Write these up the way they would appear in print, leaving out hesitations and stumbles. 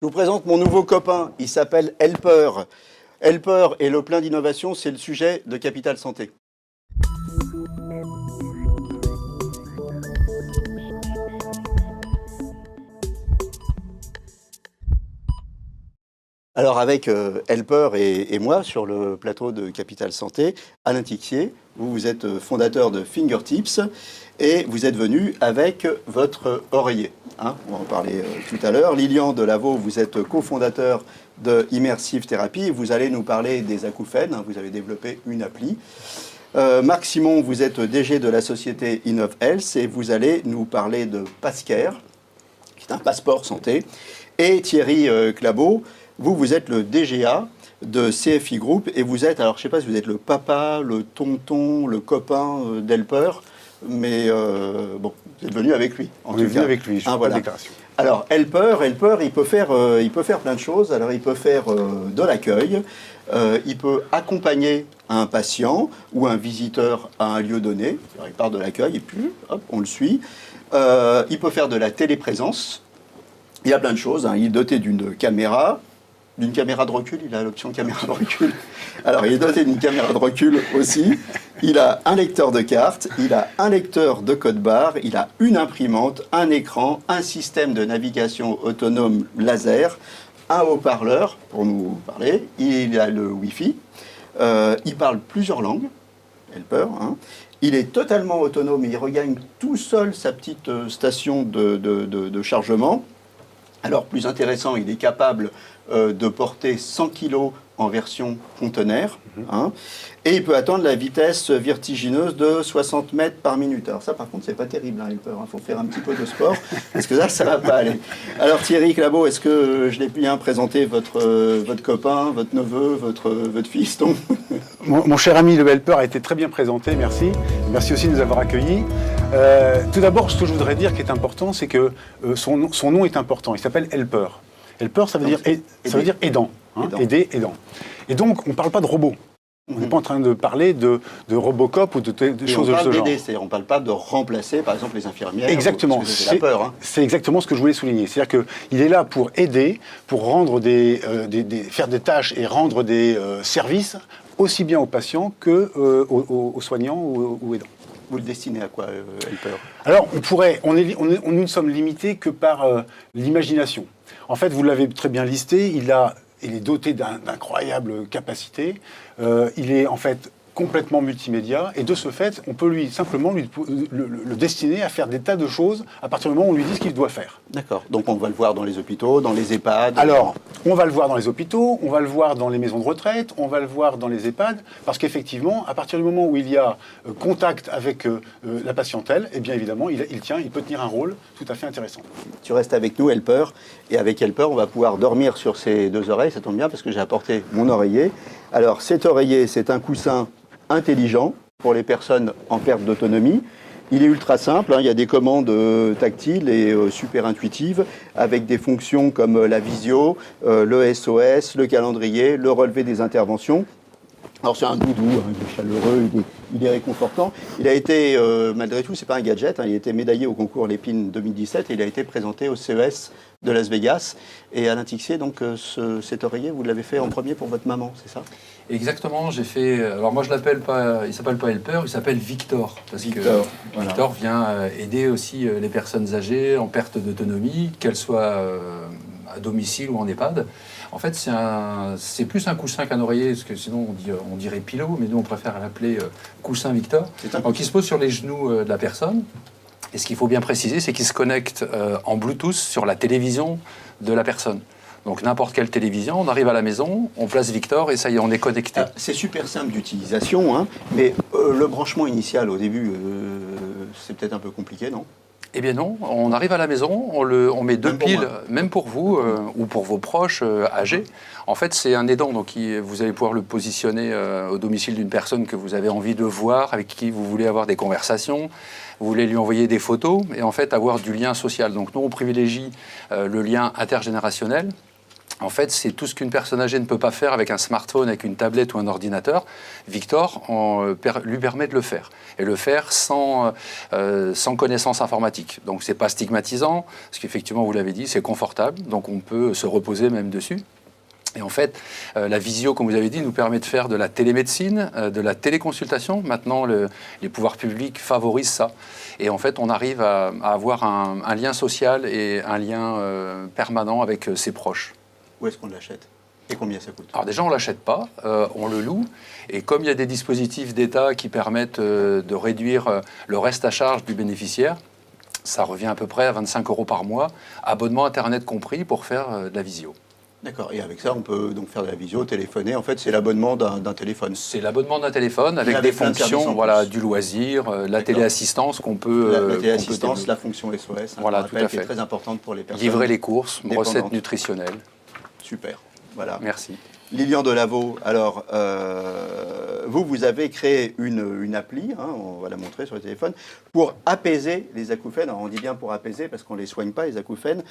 Je vous présente mon nouveau copain, il s'appelle Helper. Helper et le plein d'innovation, c'est le sujet de Capital Santé. Alors avec Helper et moi sur le plateau de Capital Santé, Alain Tixier, vous êtes fondateur de Fingertips et vous êtes venu avec votre oreiller. Hein, on va en parler tout à l'heure. Lilian Delavaux, vous êtes cofondateur de Immersive Therapy. Vous allez nous parler des acouphènes. Hein, vous avez développé une appli. Marc Simon, vous êtes DG de la société Innov Health et vous allez nous parler de Passcare, qui est un passeport santé. Et Thierry Clabot, vous êtes le DGA de CFI Group et vous êtes, alors je ne sais pas si vous êtes le papa, le tonton, le copain d'Helper, mais bon, vous êtes venu avec lui. On est venu avec lui, je fais la déclaration. Alors Helper, il peut faire plein de choses. Alors il peut faire de l'accueil, il peut accompagner un patient ou un visiteur à un lieu donné. Alors, il part de l'accueil et puis hop, on le suit. Il peut faire de la téléprésence. Il y a plein de choses. Hein. Il est doté d'une caméra de recul. Il a l'option caméra de recul. Alors, il est doté d'une caméra de recul aussi. Il a un lecteur de cartes. Il a un lecteur de code barre. Il a une imprimante, un écran, un système de navigation autonome laser, un haut-parleur pour nous parler. Il a le Wi-Fi. Il parle plusieurs langues. Helper, hein. Il est totalement autonome. Il regagne tout seul sa petite station de chargement. Alors, plus intéressant, il est capable de porter 100 kg en version conteneur. Hein, et il peut atteindre la vitesse vertigineuse de 60 mètres par minute. Alors ça, par contre, c'est pas terrible, hein, Helper. Il faut faire un petit peu de sport, parce que ça va pas aller. Alors Thierry Clabot, est-ce que je l'ai bien présenté votre copain, votre neveu, votre fils donc Mon cher ami, le Helper a été très bien présenté, merci. Merci aussi de nous avoir accueillis. Tout d'abord, ce que je voudrais dire qui est important, c'est que son nom est important. Il s'appelle Helper. Helper, ça veut dire aidant. Hein, aider, aidant. Et donc, on ne parle pas de robot. On n'est pas en train de parler de Robocop ou de choses de ce genre. On ne parle pas de remplacer, par exemple, les infirmières. Exactement. C'est la peur. Hein. C'est exactement ce que je voulais souligner. C'est-à-dire qu'il est là pour aider, pour rendre faire des tâches et rendre des services aussi bien aux patients qu'aux soignants ou aidants. Vous le destinez à quoi, Helper? Alors, nous ne sommes limités que par l'imagination. En fait, vous l'avez très bien listé, il est doté d'incroyables capacités. Il est en fait complètement multimédia et de ce fait, on peut simplement le destiner à faire des tas de choses à partir du moment où on lui dit ce qu'il doit faire. D'accord. Donc on va le voir dans les hôpitaux, dans les EHPAD. Alors, on va le voir dans les hôpitaux, on va le voir dans les maisons de retraite, on va le voir dans les EHPAD, parce qu'effectivement, à partir du moment où il y a contact avec la patientèle, eh bien évidemment, il peut tenir un rôle tout à fait intéressant. Tu restes avec nous, Helper, et avec Helper, on va pouvoir dormir sur ses deux oreilles. Ça tombe bien parce que j'ai apporté mon oreiller. Alors, cet oreiller, c'est un coussin intelligent pour les personnes en perte d'autonomie. Il est ultra simple, hein, il y a des commandes tactiles et super intuitives avec des fonctions comme la visio, le SOS, le calendrier, le relevé des interventions. Alors c'est un doudou, hein, il est chaleureux, il est réconfortant. Il a été, malgré tout, c'est pas un gadget, hein, il a été médaillé au concours Lépine 2017 et il a été présenté au CES de Las Vegas. Et Alain Tixier, donc cet oreiller, vous l'avez fait en premier pour votre maman, c'est ça? Exactement, j'ai fait. Alors moi je l'appelle pas, il s'appelle pas Helper, il s'appelle Victor, parce que Victor vient aider aussi les personnes âgées en perte d'autonomie, qu'elles soient à domicile ou en EHPAD. En fait, c'est plus un coussin qu'un oreiller, parce que sinon on dirait pilot, mais nous on préfère l'appeler coussin Victor. Donc il se pose sur les genoux de la personne. Et ce qu'il faut bien préciser, c'est qu'il se connecte en Bluetooth sur la télévision de la personne. Donc n'importe quelle télévision, on arrive à la maison, on place Victor et ça y est, on est connecté. C'est super simple d'utilisation, hein, mais le branchement initial au début, c'est peut-être un peu compliqué, non? Eh bien non, on arrive à la maison, on met deux piles, même pour vous ou pour vos proches âgés. En fait, c'est un aidant, donc vous allez pouvoir le positionner au domicile d'une personne que vous avez envie de voir, avec qui vous voulez avoir des conversations, vous voulez lui envoyer des photos et en fait avoir du lien social. Donc nous, on privilégie le lien intergénérationnel. En fait, c'est tout ce qu'une personne âgée ne peut pas faire avec un smartphone, avec une tablette ou un ordinateur. Victor lui permet de le faire. Et le faire sans connaissance informatique. Donc, ce n'est pas stigmatisant, parce qu'effectivement, vous l'avez dit, c'est confortable. Donc, on peut se reposer même dessus. Et en fait, la visio, comme vous avez dit, nous permet de faire de la télémédecine, de la téléconsultation. Maintenant, les pouvoirs publics favorisent ça. Et en fait, on arrive à avoir un lien social et un lien permanent avec ses proches. Où est-ce qu'on l'achète? Et combien ça coûte? Alors déjà, on ne l'achète pas, on le loue. Et comme il y a des dispositifs d'État qui permettent de réduire le reste à charge du bénéficiaire, ça revient à peu près à 25 € par mois, abonnement Internet compris, pour faire de la visio. D'accord. Et avec ça, on peut donc faire de la visio, téléphoner. En fait, c'est l'abonnement d'un téléphone. C'est l'abonnement d'un téléphone avec des fonctions, du loisir, la téléassistance qu'on peut... La téléassistance, la fonction SOS, voilà, tout à fait. Qui est très importante pour les personnes. Livrer les courses, dépendantes. recettes nutritionnelles. Super. Voilà. Merci. Lilian Delaveau, alors, vous avez créé une appli, on va la montrer sur le téléphone, pour apaiser les acouphènes. Alors, on dit bien pour apaiser parce qu'on ne les soigne pas, les acouphènes.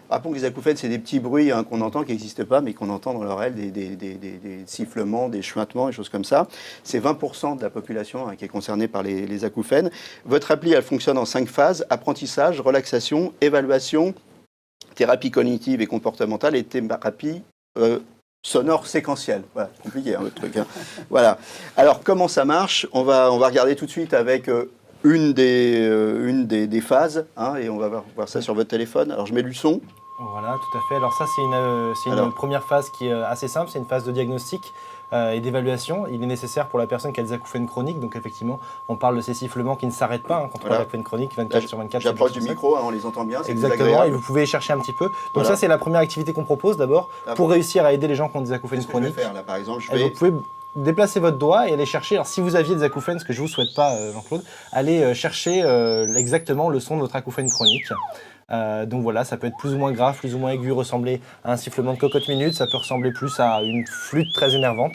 Rappelons que les acouphènes, c'est des petits bruits qu'on entend, qui n'existent pas, mais qu'on entend dans l'oreille, des sifflements, des chuintements, des choses comme ça. C'est 20% de la population qui est concernée par les acouphènes. Votre appli, elle fonctionne en 5 phases: apprentissage, relaxation, évaluation, thérapie cognitive et comportementale et thérapie sonore séquentielle. Voilà, compliqué le truc. Voilà. Alors, comment ça marche? On va regarder tout de suite avec une des phases, et on va voir ça sur votre téléphone. Alors, je mets du son. Voilà, tout à fait. Alors ça, c'est une première phase qui est assez simple. C'est une phase de diagnostic et d'évaluation. Il est nécessaire pour la personne qui a des acouphènes chroniques. Donc effectivement, on parle de ces sifflements qui ne s'arrêtent pas quand on a des acouphènes chroniques, 24 sur 24. J'approche du micro, on les entend bien, c'est exactement, et vous pouvez chercher un petit peu. Donc ça, c'est la première activité qu'on propose d'abord pour réussir à aider les gens qui ont des acouphènes chroniques. Je vais faire, là, par exemple, vous pouvez déplacer votre doigt et aller chercher. Alors si vous aviez des acouphènes, ce que je ne vous souhaite pas, Jean-Claude, allez chercher exactement le son de votre acouphène chronique. Donc voilà, ça peut être plus ou moins grave, plus ou moins aigu, ressembler à un sifflement de cocotte minute, ça peut ressembler plus à une flûte très énervante.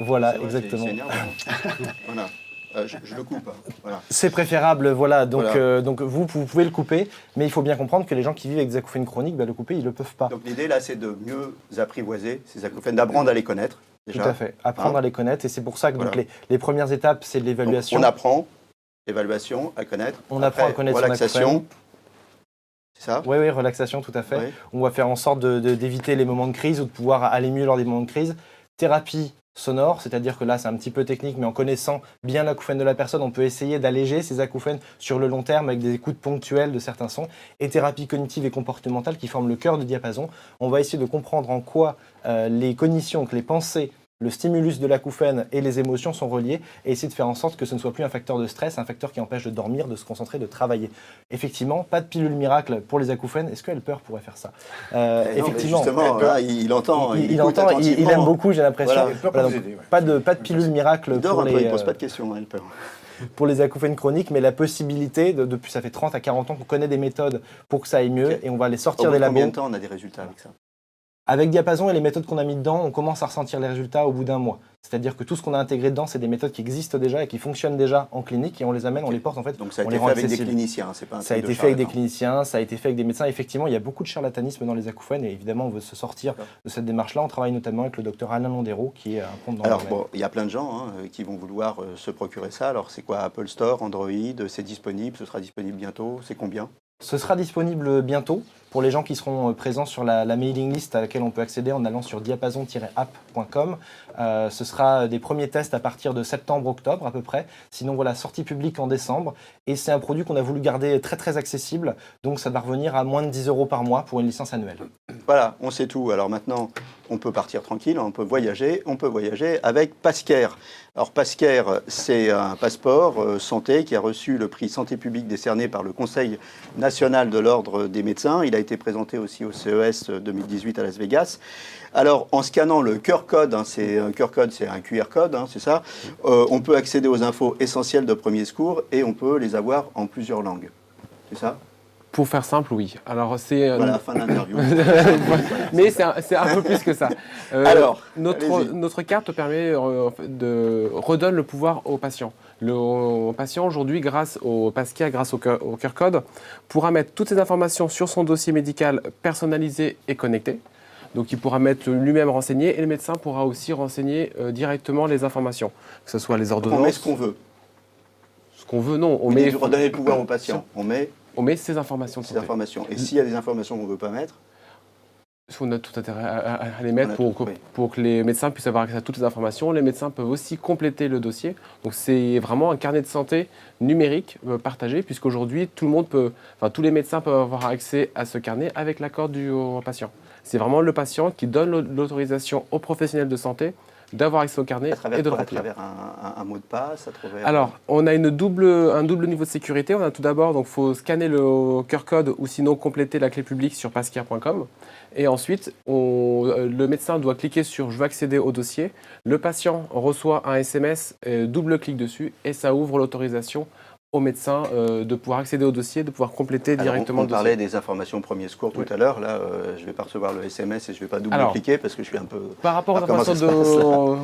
Voilà, vrai, exactement. C'est énervant. Voilà. Je le coupe. Voilà. C'est préférable, voilà. Donc vous pouvez le couper, mais il faut bien comprendre que les gens qui vivent avec des acouphènes chroniques, le couper, ils ne le peuvent pas. Donc l'idée là, c'est de mieux apprivoiser ces acouphènes, d'apprendre à les connaître. Déjà. Tout à fait, apprendre à les connaître, et c'est pour ça que donc, les premières étapes, c'est de l'évaluation. On apprend, évaluation, à connaître. On apprend à connaître son acouphène. C'est ça? Oui, relaxation, tout à fait. Oui. On va faire en sorte d'éviter les moments de crise ou de pouvoir aller mieux lors des moments de crise. Thérapie sonore, c'est-à-dire que là c'est un petit peu technique, mais en connaissant bien l'acouphène de la personne, on peut essayer d'alléger ces acouphènes sur le long terme avec des écoutes ponctuelles de certains sons. Et thérapie cognitive et comportementale qui forment le cœur du diapason. On va essayer de comprendre en quoi les cognitions, les pensées, le stimulus de l'acouphène et les émotions sont reliés, et essayer de faire en sorte que ce ne soit plus un facteur de stress, un facteur qui empêche de dormir, de se concentrer, de travailler. Effectivement, pas de pilule miracle pour les acouphènes. Est-ce que Helper pourrait faire ça? Effectivement, justement, là, il entend. Il aime beaucoup, j'ai l'impression. Voilà, pas de pilule miracle pour les... Il ne pose pas de questions, Helper. Pour les acouphènes chroniques, mais la possibilité, depuis ça fait 30 à 40 ans qu'on connaît des méthodes pour que ça aille mieux, et on va les sortir des labos. Combien de temps on a des résultats avec ça? Avec Diapason et les méthodes qu'on a mis dedans, on commence à ressentir les résultats au bout d'un mois. C'est-à-dire que tout ce qu'on a intégré dedans, c'est des méthodes qui existent déjà et qui fonctionnent déjà en clinique, et on les amène, on les porte en fait. Donc ça a été fait avec des cliniciens, c'est pas un truc de charlatan. Ça a été fait avec des cliniciens, ça a été fait avec des médecins. Effectivement, il y a beaucoup de charlatanisme dans les acouphènes, et évidemment, on veut se sortir de cette démarche-là. On travaille notamment avec le docteur Alain Londero, qui est un compte dans le domaine. Il y a plein de gens qui vont vouloir se procurer ça. Alors c'est quoi, Apple Store, Android, c'est disponible, ce sera disponible bientôt, c'est combien? Ce sera disponible bientôt pour les gens qui seront présents sur la mailing list à laquelle on peut accéder en allant sur diapason-app.com. Ce sera des premiers tests à partir de septembre-octobre à peu près. Sinon, voilà, sortie publique en décembre. Et c'est un produit qu'on a voulu garder très très accessible. Donc ça va revenir à moins de 10 € par mois pour une licence annuelle. Voilà, on sait tout. Alors maintenant, on peut partir tranquille, on peut voyager avec Pascare. Alors Pascare, c'est un passeport santé qui a reçu le prix Santé publique décerné par le Conseil national de l'ordre des médecins. Il a été présenté aussi au CES 2018 à Las Vegas. Alors, en scannant le QR code, c'est un QR code, c'est ça, on peut accéder aux infos essentielles de premier secours et on peut les avoir en plusieurs langues. C'est ça? Pour faire simple, oui. Alors c'est voilà, fin d'interview. Mais c'est un peu plus que ça. Alors, notre carte permet redonne le pouvoir au patient. Le patient aujourd'hui, grâce au Pascare, grâce au QR code, pourra mettre toutes ces informations sur son dossier médical personnalisé et connecté. Donc il pourra mettre lui-même renseigner et le médecin pourra aussi renseigner directement les informations, que ce soit les ordonnances. On met ce qu'on veut. Ce qu'on veut, non. On met redonner le pouvoir au patient. On met ces informations de ces santé. informations. Et s'il y a des informations qu'on ne veut pas mettre, on a tout intérêt à les mettre pour que les médecins puissent avoir accès à toutes les informations. Les médecins peuvent aussi compléter le dossier. Donc c'est vraiment un carnet de santé numérique partagé, puisqu'aujourd'hui tous les médecins peuvent avoir accès à ce carnet avec l'accord du patient. C'est vraiment le patient qui donne l'autorisation aux professionnels de santé d'avoir accès au carnet et de le remplir. À travers un mot de passe, Alors, on a un double niveau de sécurité. On a tout d'abord, donc faut scanner le QR code ou sinon compléter la clé publique sur pascare.com. Et ensuite, le médecin doit cliquer sur « Je veux accéder au dossier ». Le patient reçoit un SMS, double-clic dessus et ça ouvre l'autorisation au médecin de pouvoir accéder au dossier, de pouvoir compléter directement le dossier. On parlait des informations premier secours tout à l'heure. Là, je ne vais pas recevoir le SMS et je ne vais pas double-cliquer parce que je suis un peu... Par rapport aux informations de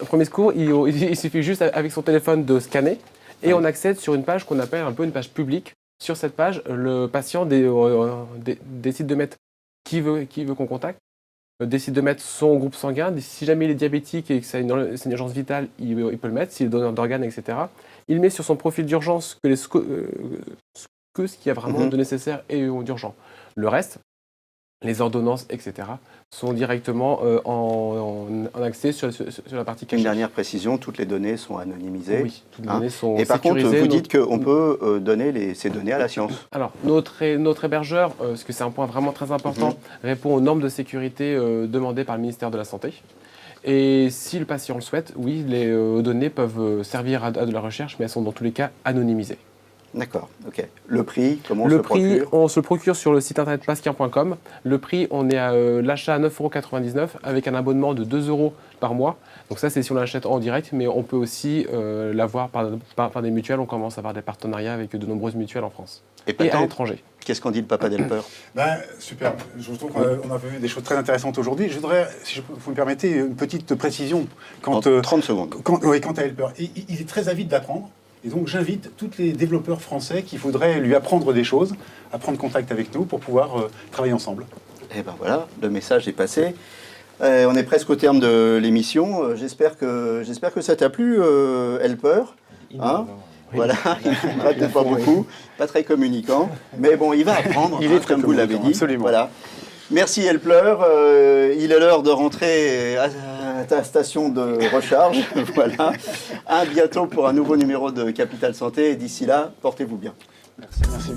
premier secours, il suffit juste avec son téléphone de scanner et on accède sur une page qu'on appelle un peu une page publique. Sur cette page, le patient décide de mettre qui veut qu'on contacte, décide de mettre son groupe sanguin. Si jamais il est diabétique et que c'est une urgence vitale, il peut le mettre, s'il est donneur d'organes, etc. Il met sur son profil d'urgence que ce qui a vraiment de nécessaire et d'urgent. Le reste, les ordonnances, etc., sont directement en accès sur la partie cachée. Une dernière précision, toutes les données sont anonymisées. Oui, toutes les données sont sécurisées. Et par contre, vous dites qu'on peut donner ces données à la science. Alors, notre hébergeur, parce que c'est un point vraiment très important, répond aux normes de sécurité demandées par le ministère de la Santé. Et si le patient le souhaite, oui, les données peuvent servir à de la recherche, mais elles sont dans tous les cas anonymisées. D'accord, ok. Le prix, comment on se le procure ? Le prix, on se le procure sur le site internet pascare.com. Le prix, on est à l'achat à 9,99 € avec un abonnement de 2 € par mois. Donc ça, c'est si on l'achète en direct, mais on peut aussi l'avoir par des mutuelles. On commence à avoir des partenariats avec de nombreuses mutuelles en France et à l'étranger. Qu'est-ce qu'on dit le papa d'Helper ? Super, je trouve qu'on a vu des choses très intéressantes aujourd'hui. Je voudrais, si vous me permettez, une petite précision. En 30 secondes. Quant à Helper, il est très avide d'apprendre. Et donc j'invite tous les développeurs français qu'il faudrait lui apprendre des choses, à prendre contact avec nous pour pouvoir travailler ensemble. Et ben voilà, le message est passé. On est presque au terme de l'émission. J'espère que ça t'a plu, Helper. Hein ? Voilà, il ne répond pas beaucoup, pas très communicant, mais bon, il va apprendre, il est très comme vous l'avez dit. Absolument. Voilà. Merci Helper, il est l'heure de rentrer à ta station de recharge. Voilà. À bientôt pour un nouveau numéro de Capital Santé et d'ici là, portez-vous bien. Merci.